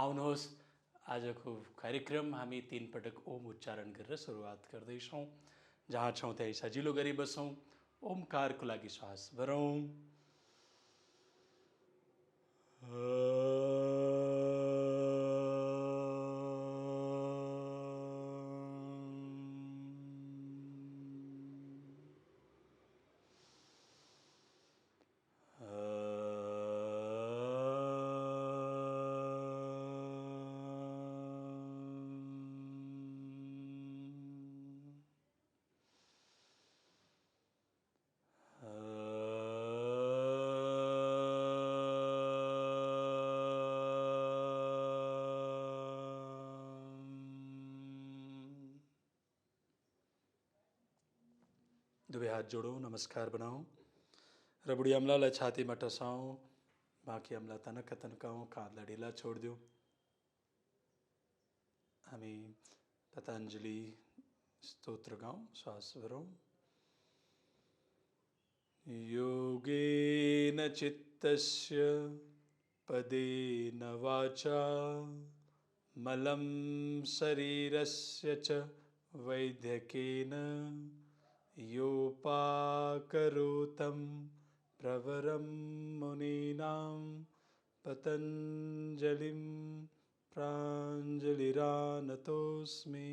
आउनुहोस् आजको कार्यक्रम हामी 3 पटक ओम उच्चारण गरेर सुरुवात गर्दैछौँ। जहाँ छौँ त्यही सजिलो गरी बसौँ। ओमकारको लागि श्वास भरौँ। दुवै हात जोडौँ, नमस्कार बनाऊँ र बुढी अम्लालाई छातीमा टसाऊँ। बाँकी अम्ला तनक्क तन्काऊँ, काँधलाई ढिला छोडिदिउँ। हामी पतञ्जलि स्तोत्र गाऊँ, श्वास भरौँ। योगेन चित्तस्य पदेन वाचा मलं शरीरस्य च वैद्यकेन योपाकरोतं प्रवरं मुनीनां पतञ्जलिं प्राञ्जलिरानतोऽस्मि।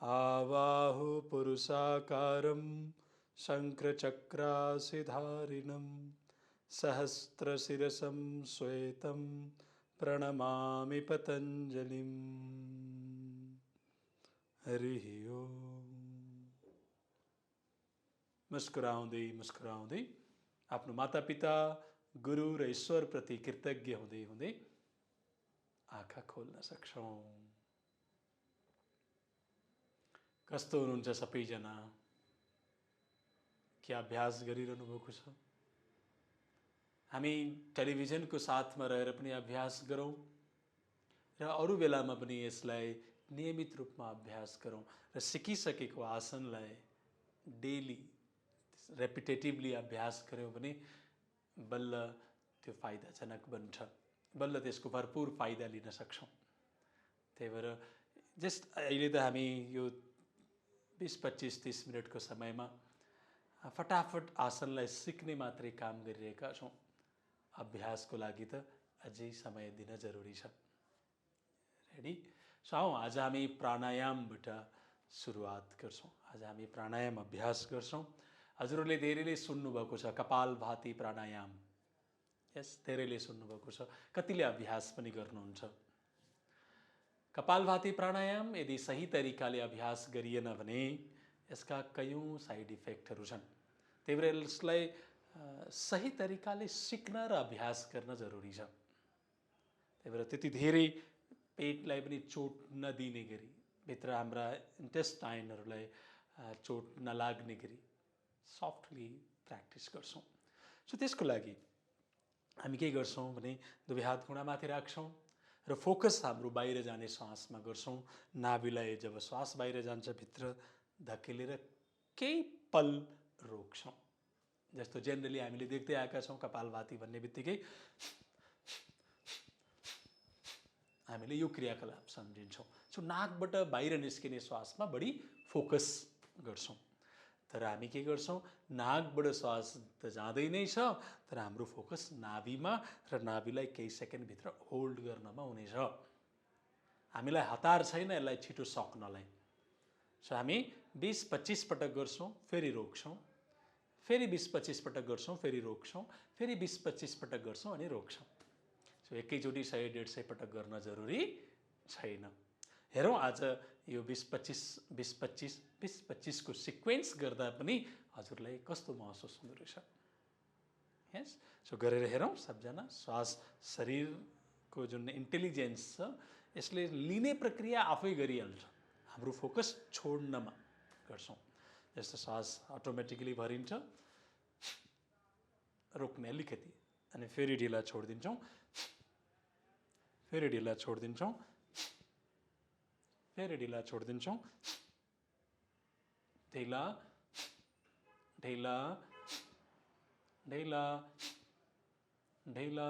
आवाहु पुरुषाकारं शङ्खचक्रासिधारिणं सहस्रशिरसं श्वेतं प्रणमामि पतञ्जलिम्। हरिः ओम। मुस्कुराउँदै मुस्कुराउँदै आफ्नो मातापिता गुरु र ईश्वरप्रति कृतज्ञ हुँदै हुँदै आँखा खोल्न सक्छौँ। कस्तो हुनुहुन्छ सबैजना? के अभ्यास गरिरहनु भएको छ? हामी टेलिभिजनको साथमा रहेर पनि अभ्यास गरौँ र अरू बेलामा पनि यसलाई नियमित रूपमा अभ्यास गरौँ र सिकिसकेको आसनलाई डेली रेपिटेटिभली अभ्यास गऱ्यौँ भने बल्ल त्यो फाइदाजनक बन्छ, बल्ल त्यसको भरपुर फाइदा लिन सक्छौँ। त्यही भएर जस्ट अहिले त हामी यो 20-25-30 मिनटको समयमा फटाफट आसनलाई सिक्ने मात्रै काम गरिरहेका छौँ। अभ्यासको लागि त अझै समय दिन जरुरी छ। रेडी? सो आज हामी प्राणायामबाट सुरुवात गर्छौँ। आज हामी प्राणायाम अभ्यास गर्छौँ। हजुरहरूले धेरैले सुन्नुभएको छ कपालभाती प्राणायाम। यस, धेरैले सुन्नुभएको छ, कतिले अभ्यास पनि गर्नुहुन्छ। कपालभाती प्राणायाम यदि सही तरिकाले अभ्यास गरिएन भने यसका कयौं साइड इफेक्टहरू छन्। त्यही भएर यसलाई सही तरिकाले सिक्न र अभ्यास गर्न जरुरी छ। त्यही भएर त्यति धेरै पेटलाई पनि चोट नदिने गरी, भित्र हाम्रा इन्टेस्टाइनहरूलाई चोट नलाग्ने गरी सफ्टली प्र्याक्टिस गर्छौँ। सो त्यसको लागि हामी के गर्छौँ भने दुवै हात घुँडामाथि राख्छौँ र फोकस हाम्रो बाहिर जाने श्वासमा गर्छौँ। नाभिलाई जब श्वास बाहिर जान्छ भित्र धकेलेर केही पल रोक्छौँ। जस्तो जेनरली हामीले देख्दै आएका छौँ, कपालभाती भन्ने बित्तिकै हामीले यो क्रियाकलाप सम्झिन्छौँ। सो नाकबाट बाहिर निस्किने श्वासमा बढी फोकस गर्छौँ। तर हामी के गर्छौँ, नाकबाट श्वास त जाँदै नै छ, तर हाम्रो फोकस नाभिमा र नाभिलाई केही सेकेन्डभित्र होल्ड गर्नमा हुनेछ। हामीलाई हतार छैन यसलाई छिटो सक्नलाई। सो हामी 20-25 पटक गर्छौँ, फेरि रोक्छौँ, फेरि 20-25 पटक गर्छौँ, फेरि रोक्छौँ, फेरि 20-25 पटक गर्छौँ अनि रोक्छौँ। सो एकैचोटि 100-150 पटक गर्न जरुरी छैन। हेरौँ आज यो 20-25 को सिक्वेन्स गर्दा पनि हजुरलाई कस्तो महसुस हुँदो रहेछ। यस, सो गरेर हेरौँ सबजना। श्वास शरीरको जुन इन्टेलिजेन्स छ यसले लिने प्रक्रिया आफै गरिहाल्छ। हाम्रो फोकस छोड्नमा गर्छौँ। जस्तो श्वास अटोमेटिकली भरिन्छ, रोक्ने अलिकति, अनि फेरि ढिला छोडिदिन्छौँ, फेरि ढिला छोडिदिन्छौँ, फेरि ढिला छोडिदिन्छौँ, ढिला ढिला ढिला ढिला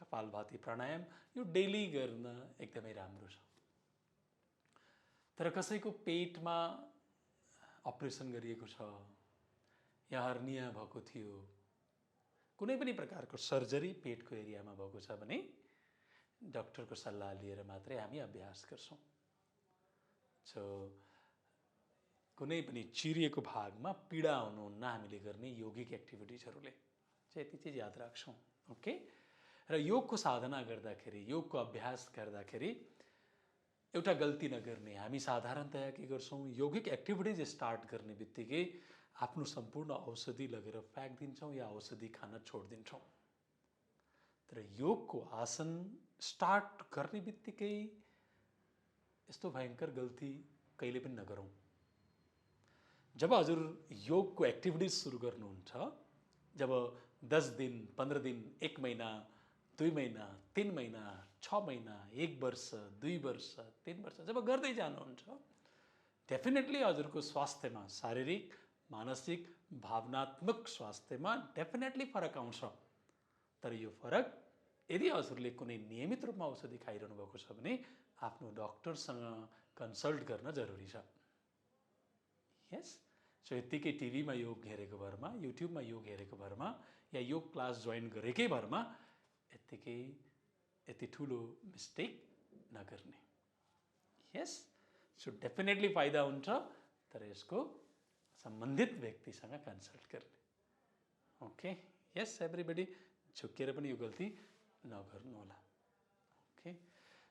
कपालभाती प्राणायाम यो डेली गर्न एकदमै राम्रो छ। तर कसैको पेटमा अपरेसन गरिएको छ या हर्निया भएको थियो, कुनै पनि प्रकारको सर्जरी पेटको एरियामा भएको छ भने डाक्टरको सल्लाह लिएर मात्रै हामी अभ्यास गर्छौँ। सो कुनै पनि चिरिएको भागमा पीडा हुनुहुन्न हामीले गर्ने यौगिक एक्टिभिटिजहरूले चाहिँ यति चाहिँ याद राख्छौँ। ओके, र योगको साधना गर्दाखेरि, योगको अभ्यास गर्दाखेरि एउटा गल्ती नगर्ने, हामी साधारणतया के गर्छौँ, यौगिक एक्टिभिटिज स्टार्ट गर्ने बित्तिकै आफ्नो सम्पूर्ण औषधि लगेर फ्याँकिदिन्छौँ या औषधि खान छोडिदिन्छौँ। तर योगको आसन स्टार्ट गर्ने बित्तिकै यस्तो भयङ्कर गल्ती कहिले पनि नगरौँ। जब हजुर योगको एक्टिभिटिज सुरु गर्नुहुन्छ, जब 10 दिन, 15 दिन, 1 महिना, 2 महिना, 3 महिना, 6 महिना, 1 वर्ष, 2 वर्ष, 3 वर्ष जब गर्दै जानुहुन्छ, डेफिनेटली हजुरको स्वास्थ्यमा, शारीरिक, मानसिक, भावनात्मक स्वास्थ्यमा डेफिनेटली फरक आउँछ। तर यो फरक यदि हजुरले कुनै नियमित रूपमा औषधि खाइरहनु भएको छ भने आफ्नो डाक्टरसँग कन्सल्ट गर्न जरुरी छ। यस, सो यत्तिकै टिभीमा योग हेरेको भरमा, युट्युबमा योग हेरेको भरमा या योग क्लास जोइन गरेकै भरमा यति ठुलो मिस्टेक नगर्ने। यस, सो डेफिनेटली फाइदा हुन्छ, तर यसको सम्बन्धित व्यक्तिसँग कन्सल्ट गर्ने। ओके, यस एभ्रीबडी, झुकेर पनि यो गल्ती नगर्नु होला। ओके,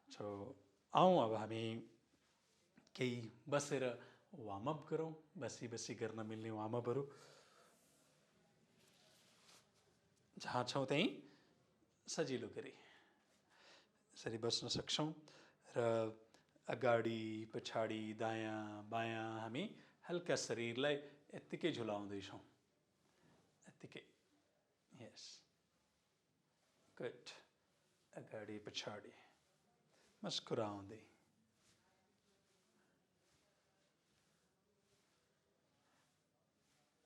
सो आउँ अब हामी केही बसेर वार्मअप गरौँ, बसी गर्न मिल्ने वार्मअपहरू। जहाँ छौँ त्यहीँ सजिलो गरी यसरी बस्न सक्छौँ र अगाडि पछाडि दायाँ बायाँ हामी हल्का शरीरलाई यत्तिकै झुलाउँदैछौँ, यत्तिकै। यस, गुड। अगाडि पछाडि मुस्कुराउँदै।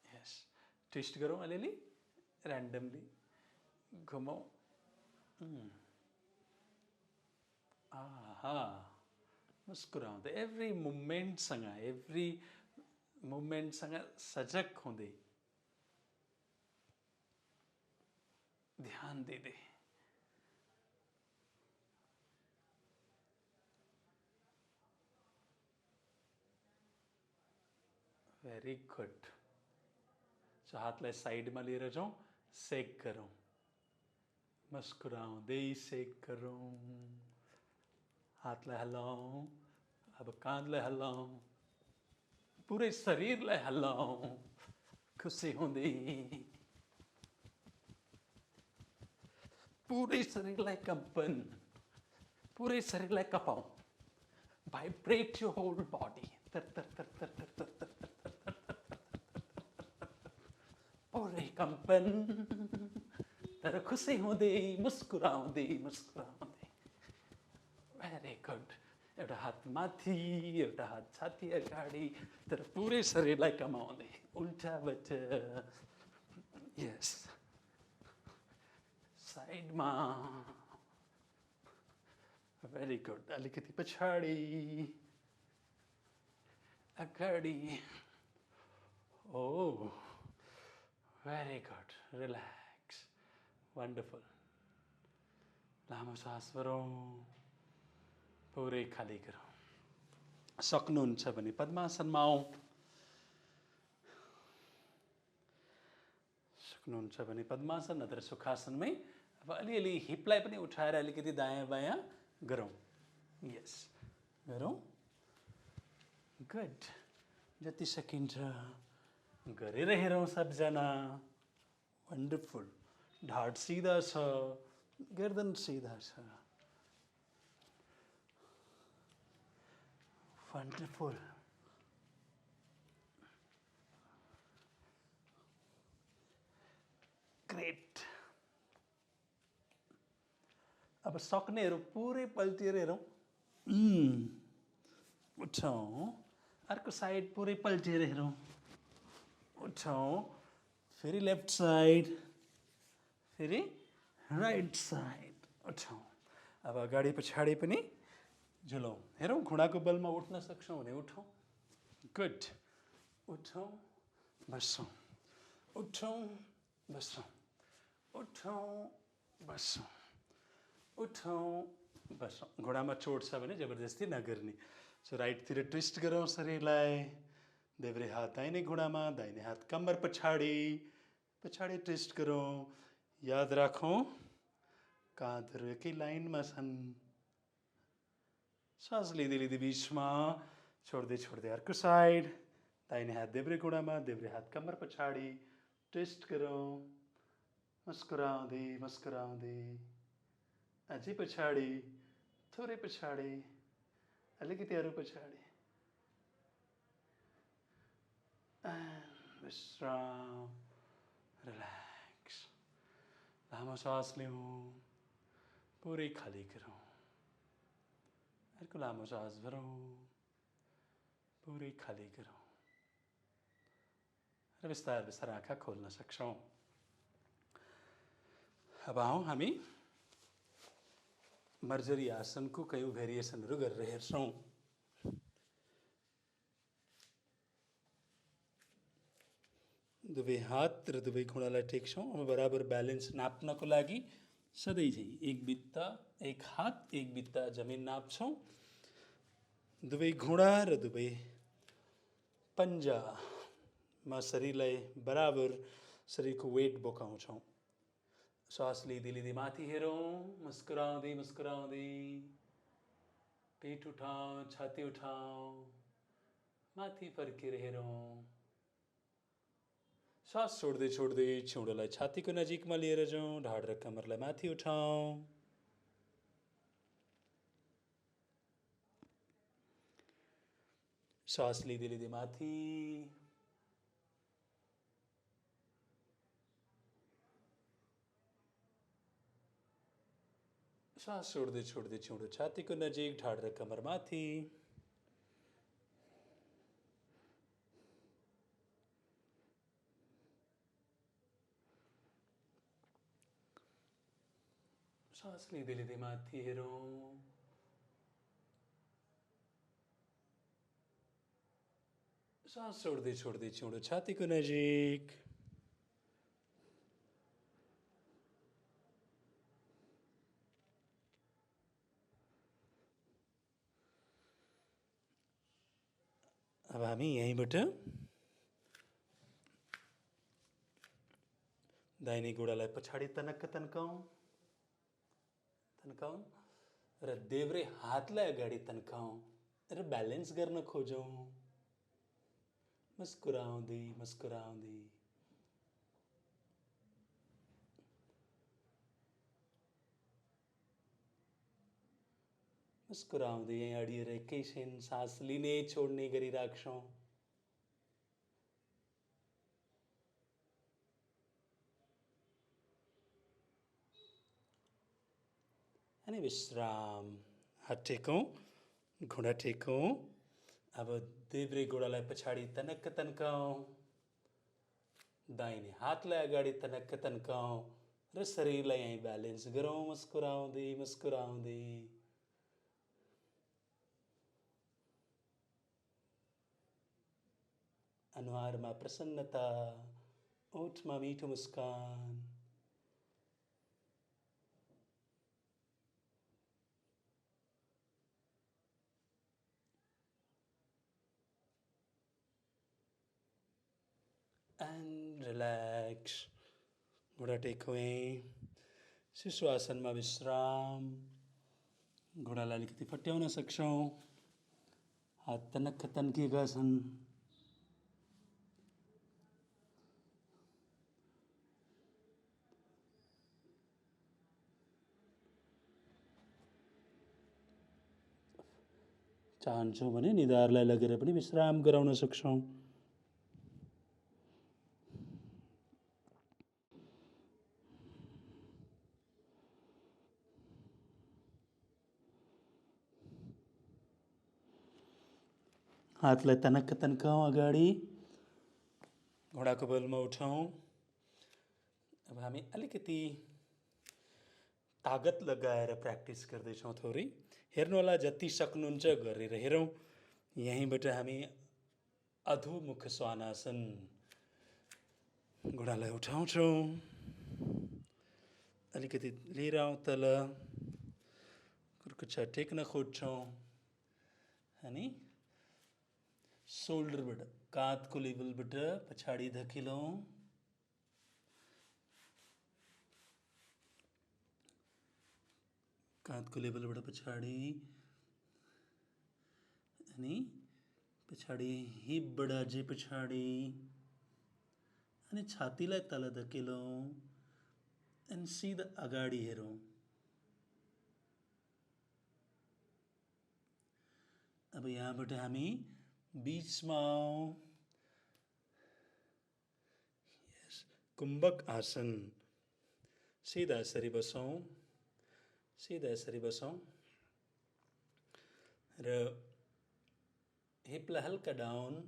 यस, ट्विस्ट गरौँ अलिअलि, ऱ्यान्डमली घुमाउँ। आहा, मुस्कुराउँदै, एभ्री मुभमेन्टसँग सजग हुँदै, ध्यान दिँदै। Very good. सो हातलाई साइडमा लिएर जाउँ, सेक गरौँ, मुस्कुराउँदै सेक गरौँ। हातलाई हल्लाउँ, अब काँधलाई हल्लाउँ, पुरै शरीरलाई हल्लाउँ, खुसी हुँदै। पुरै शरीरलाई कम्पन, पुरै शरीरलाई कपाउँ। Vibrate your whole body. पुरै कम्पन, तर खुसी हुँदै, मुस्कुराउँदै। Very good. एउटा हात माथि, एउटा हात छाती अगाडि, तर पुरै शरीरलाई कमाउँदै, उल्टाबाट। यस, साइडमा। Very good. अलिकति पछाडि, अगाडि। ओ, भेरी गुड। Relax, wonderful. लामो सास भरौँ, पुरै खाली गरौँ। सक्नुहुन्छ भने पद्मासनमा आउँ, सक्नुहुन्छ भने पद्मासन नत्र सुखासनमै। अब अलिअलि हिपलाई पनि उठाएर अलिकति दायाँ बायाँ गरौँ। यस, गरौँ। गुड, जति सकिन्छ गरेर हेरौँ सबजना। वन्डरफुल। ढाड सिधा छ, गर्दन सिधा छ। वन्डरफुल। ग्रेट। अब सक्नेहरू पुरै पल्टिएर हेरौँ। उठौँ, अर्को साइड पुरै पल्टिएर हेरौँ। उठौँ, फेरि लेफ्ट साइड, फेरि राइट साइड। उठौँ। अब अगाडि पछाडि पनि झुलौँ। हेरौँ घुँडाको बलमा उठ्न सक्छौँ भने उठौँ। गुड। उठौँ बसौँ, उठौँ बसौँ, उठौँ बसौँ, उठौँ बसौँ। घुँडामा चोट छ भने जबरजस्ती नगर्ने। सो राइटतिर ट्विस्ट गरौँ शरीरलाई। देब्रे हात दाहिने घुँडामा, दाहिने हात कम्मर पछाडि, पछाडि ट्विस्ट गरौँ। याद राखौँ काँधहरू एकै लाइनमा छन्। सास लिँदै लिँदै बिचमा छोड्दै छोड्दै अर्को साइड। दाहिने हात देब्रे घुँडामा, देब्रे हात कम्मर पछाडि, ट्विस्ट गरौँ। मुस्कुराउँदै मुस्कुराउँदै अझै पछाडि, थोरै पछाडि, अलिकति अरू पछाडि। विश्राम, रिल्याक्स। लामो सास लिउँ, पुरै खाली गरौँ। अर्को लामो सास भरौँ, पुरै खाली गरौँ। र बिस्तार बिस्तार आँखा खोल्न सक्छौँ। अब आउँ हामी मर्जरी आसनको कयौँ भेरिएसनहरू गरेर हेर्छौँ। दुवै हात र दुवै घुँडालाई टेक्छौँ। अब बराबर ब्यालेन्स नाप्नको लागि सधैँ चाहिँ एक बित्ता एक हात एक बित्ता जमिन नाप्छौँ। दुवै घुँडा र दुवै पन्जामा शरीरलाई बराबर शरीरको वेट बोकाउँछौँ। सास लिँदै लिँदै माथि हेरौँ, मुस्कुराउँदै मुस्कुराउँदै पेट उठाउँ, छाती उठाउँ, माथि फर्केर हेरौँ। सास छोड्दै छोड्दै छिउडोलाई छातीको नजिकमा लिएर जाउँ। ढाड र कमरलाई माथि उठाउँ। सास लिँदै लिँदै माथि, सास छोड्दै छोड्दै छिउडो छातीको नजिक, ढाड र कमर माथि। सास लिँदै लिँदै माथि हेरौँ। सास छोड्दै छोड्दै छिउडो छातीको नजिक। अब हामी यहीँबाट दाहिने गोडालाई पछाडि तनक्क तन्काउँ तन्काउँ र देब्रे हातलाई अगाडि तन्काउँ र ब्यालेन्स गर्न खोजौँ। मुस्कुराउँदै मुस्कुराउँदै मुस्कुराउँदै यहीँ अडिएर एकैछिन सास लिने छोड्ने गरिराख्छौँ। अनि विश्राम। हात टेकौँ, घुँडा टेकौँ। अब देब्रे गोडालाई पछाडि तनक्क तन्काउँ, दाहिने हातलाई अगाडि तनक्क तन्काउँ र शरीरलाई यहीँ ब्यालेन्स गरौँ। मुस्कुराउँदै मुस्कुराउँदै अनुहारमा प्रसन्नता, ओठमा मिठो मुस्कान। And relax. घुँडा टेकौँ। शिशु आसनमा विश्राम। घुँडालाई अलिकति फट्याउन सक्छौँ। हात तनक्क तन्किएका छन्। चाहन्छौँ भने निधारलाई लगेर पनि विश्राम गराउन सक्छौँ। हातलाई तनक्क तन्काउँ अगाडि, घुँडाको बलमा उठाउँ। अब हामी अलिकति तागत लगाएर प्र्याक्टिस गर्दैछौँ थोरै। हेर्नुहोला, जति सक्नुहुन्छ गरेर हेरौँ। यहीँबाट हामी अधोमुख श्वानासन, घुँडालाई उठाउँछौँ, अलिकति लिएर आउँ तल, कुर्कुच्चा टेक्न खोज्छौँ अनि सोल्डरबाट, काँधको लेभलबाट पछाडि धकेलौँ, काँधको लेभलबाट पछाडि, अनि पछाडि हिपबाट अझै पछाडि, अनि छातीलाई तल धकेलौँ अनि सिधा अगाडि हेरौँ। अब यहाँबाट हामी बीचमा आउँ, कुम्भक आसन, सिधा यसरी बसौँ, सिधा यसरी बसौँ र हिपलाई हल्का डाउन,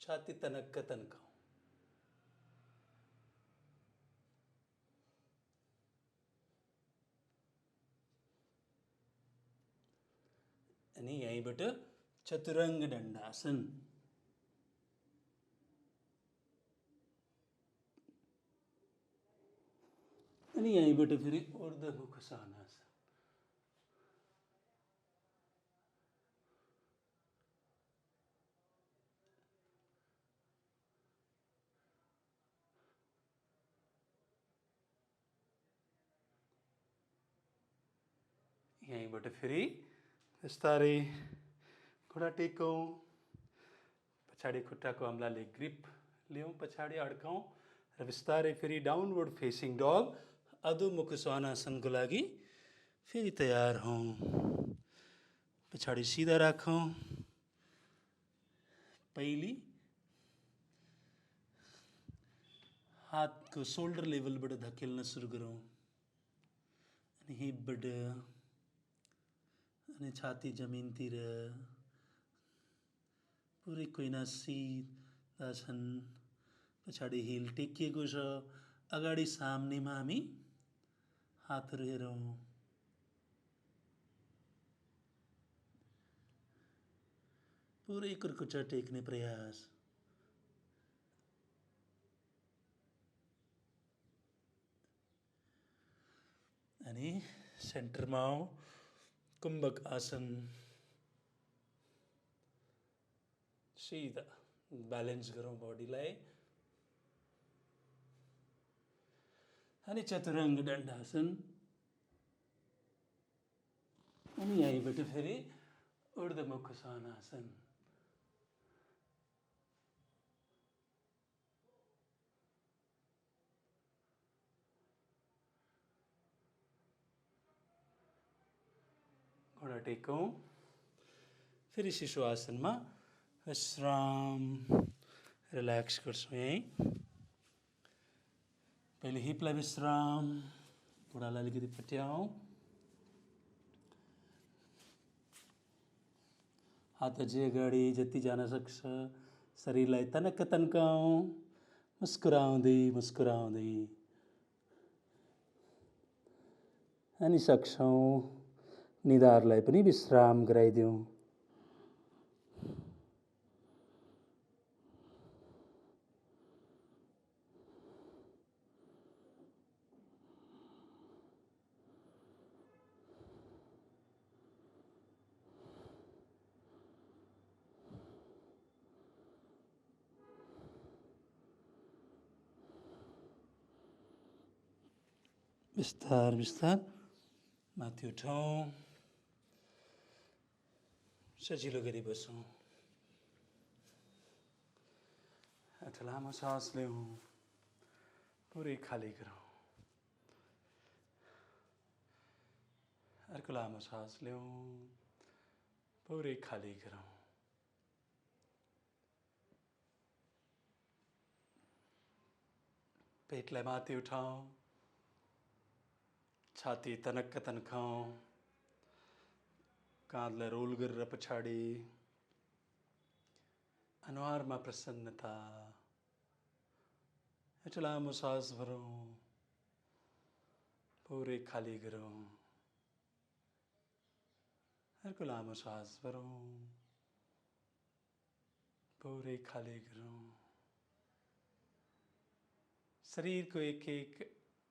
छाती तनक्क तन्काउँ। अनि यहीँबाट चतुरङ्ग दण्डासन, अनि यहीँबाट फेरि ऊर्ध्वमुख श्वानासन। यहीँबाट फेरि बिस्तारै घुँडा टेकौँ, पछाडि खुट्टाको अम्लाले ग्रिप लियौँ, पछाडि अड्काउँ र बिस्तारै फेरि डाउनवर्ड फेसिङ डग, अधोमुख श्वानासनको लागि फेरि तयार हौँ। पछाडि सिधा राखौँ, पहिले हातको सोल्डर लेभलबाट धकेल्न सुरु गरौँ, अनि हिपबाट, अनि छाती जमिनतिर, पुरै कुइना सिधा छन्, पछाडि हिल टेकिएको छ, अगाडि साम्नेमा हामी हातहरू हेरौँ। पुरै कुर्कुच्चा टेक्ने प्रयास। अनि सेन्टरमा आउँ, कुम्भक आसन, सिधा ब्यालेन्स गरौँ बडीलाई, अनि चतुरङ्ग दण्डासन, अनि यहीँबाट फेरि ऊर्ध्वमुख श्वानासन। घुँडा टेकौँ, फेरि शिशु आसनमा विश्राम, रिल्याक्स गर्छौँ। यहीँ पहिले हिपलाई विश्राम, घुँडालाई अलिकति पट्याउँ, हात अझै अगाडि जति जान सक्छ, शरीरलाई तनक्क तन्काउँ, मुस्कुराउँदै मुस्कुराउँदै, अनि सक्छौँ निधारलाई पनि विश्राम गराइदिउँ। बिस्तार बिस्तार माथि उठाउँ, सजिलो गरी बसौँ। एउटा लामो सास लिउँ, पुरै खाली गरौँ। अर्को लामो सास लिउँ, पुरै खाली गरौँ। पेटलाई माथि उठाउँ, छाती तनक्क तन्काउँ, काँधलाई रोल गरेर पछाडि, अनुहारमा प्रसन्नता, एउटा लामो सास भरौँ, पुरै खाली गरौँ। अर्को लामो सास भरौँ। पुरै खाली गरौँ। शरीरको एक एक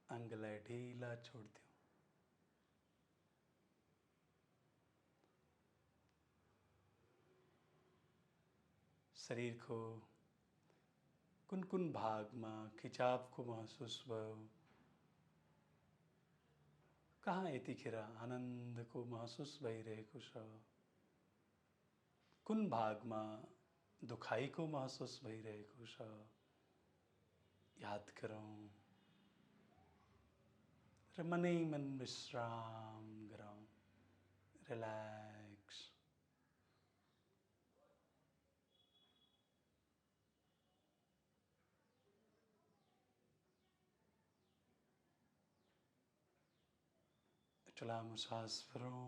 अङ्गलाई ढिला छोडिदिउँ। शरीरको कुन कुन भागमा खिचावको महसुस भयो, कहाँ यतिखेर आनन्दको महसुस भइरहेको छ, कुन भागमा दुखाइको महसुस भइरहेको छ, याद गरौँ र मनै मन विश्राम गराउँ। रिल्याक्स। लामो सास भरौँ।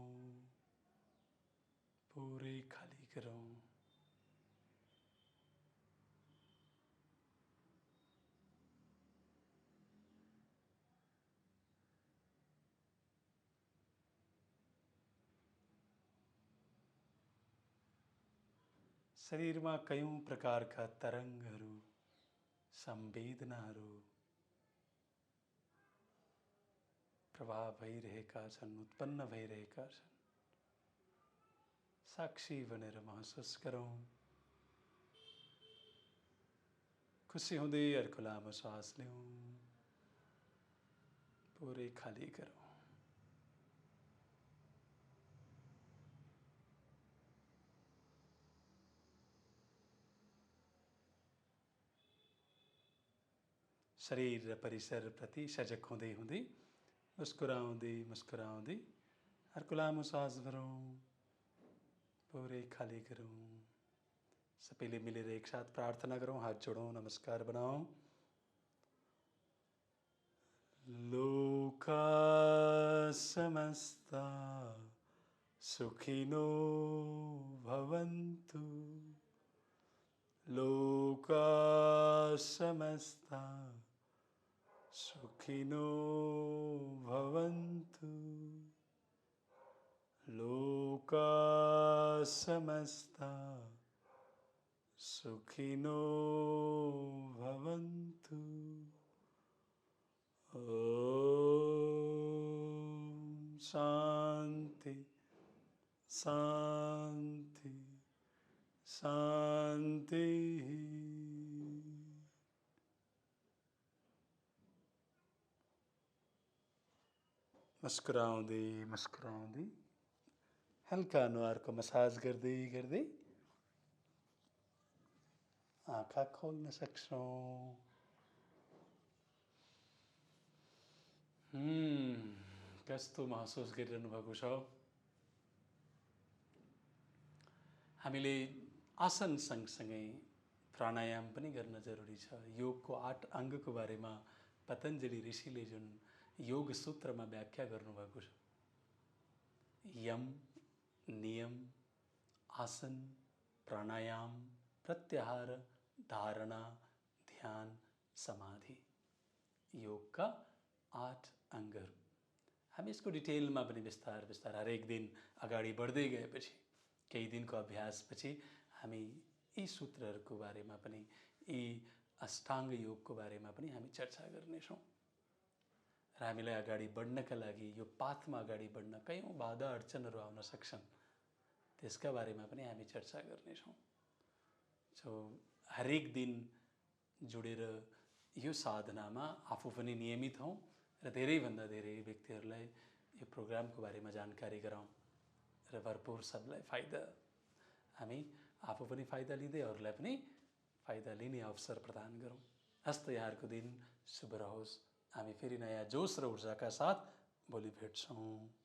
पुरै खाली गरौँ। शरीरमा कयौं प्रकारका तरङ्गहरू, संवेदनाहरू प्रभाव भइरहेका छन्, उत्पन्न भइरहेका छन्। साक्षी बनेर महसुस गरौँ। खुसी हुँदै अर्को लामो सास लिउँ। पुरै खाली गरौँ। शरीर र परिसरप्रति सजग हुँदै हुँदै मुस्कुराउँदै मुस्कुराउँदै अर्को लामो सास भरौँ। पुरै खाली गरौँ। सबैले मिलेर एकसाथ प्रार्थना गरौँ। हात जोडौँ, नमस्कार बनाऊँ। लोका समस्ता सुखिनो भवन्तु। लोका समस्ता सुखिनो भवन्तु। लोका समस्ता सुखिनो भवन्तु। ओम शांति शांति शांति। मुस्कुराउँदै मुस्कुराउँदै हल्का अनुहारको मसाज गर्दै गर्दै आँखा खोल्न सक्छौँ। कस्तो महसुस गरिरहनु भएको छ? हामीले आसन सँगसँगै प्राणायाम पनि गर्न जरुरी छ। योगको 8 अङ्गको बारेमा पतञ्जलि ऋषिले जुन योग सूत्रमा व्याख्या गर्नुभएको छ, यम, नियम, आसन, प्राणायाम, प्रत्याहार, धारणा, ध्यान, समाधि, योगका 8 अङ्गहरू। हामी यसको डिटेलमा पनि बिस्तार बिस्तार हरेक दिन अगाडि बढ्दै गएपछि, केही दिनको अभ्यासपछि हामी यी सूत्रहरूको बारेमा पनि, यी अष्टाङ्ग योगको बारेमा पनि हामी चर्चा गर्नेछौँ। र हामीलाई अगाडि बढ्नका लागि, यो पाथमा अगाडि बढ्न कयौं बाधा अडचनहरू आउन सक्छन्, त्यसका बारेमा पनि हामी चर्चा गर्नेछौँ। सो हरेक दिन जोडेर यो साधनामा आफू पनि नियमित हौँ र धेरैभन्दा धेरै व्यक्तिहरूलाई यो प्रोग्रामको बारेमा जानकारी गराउँ र भरपूर सबलाई फाइदा, हामी आफू पनि फाइदा लिँदै अरूलाई पनि फाइदा लिने अवसर प्रदान गरौँ। हस्त यहाँहरूको दिन शुभ रहोस्। हामी फेरि नयाँ जोस र ऊर्जाका साथ भोलि भेट्छौँ।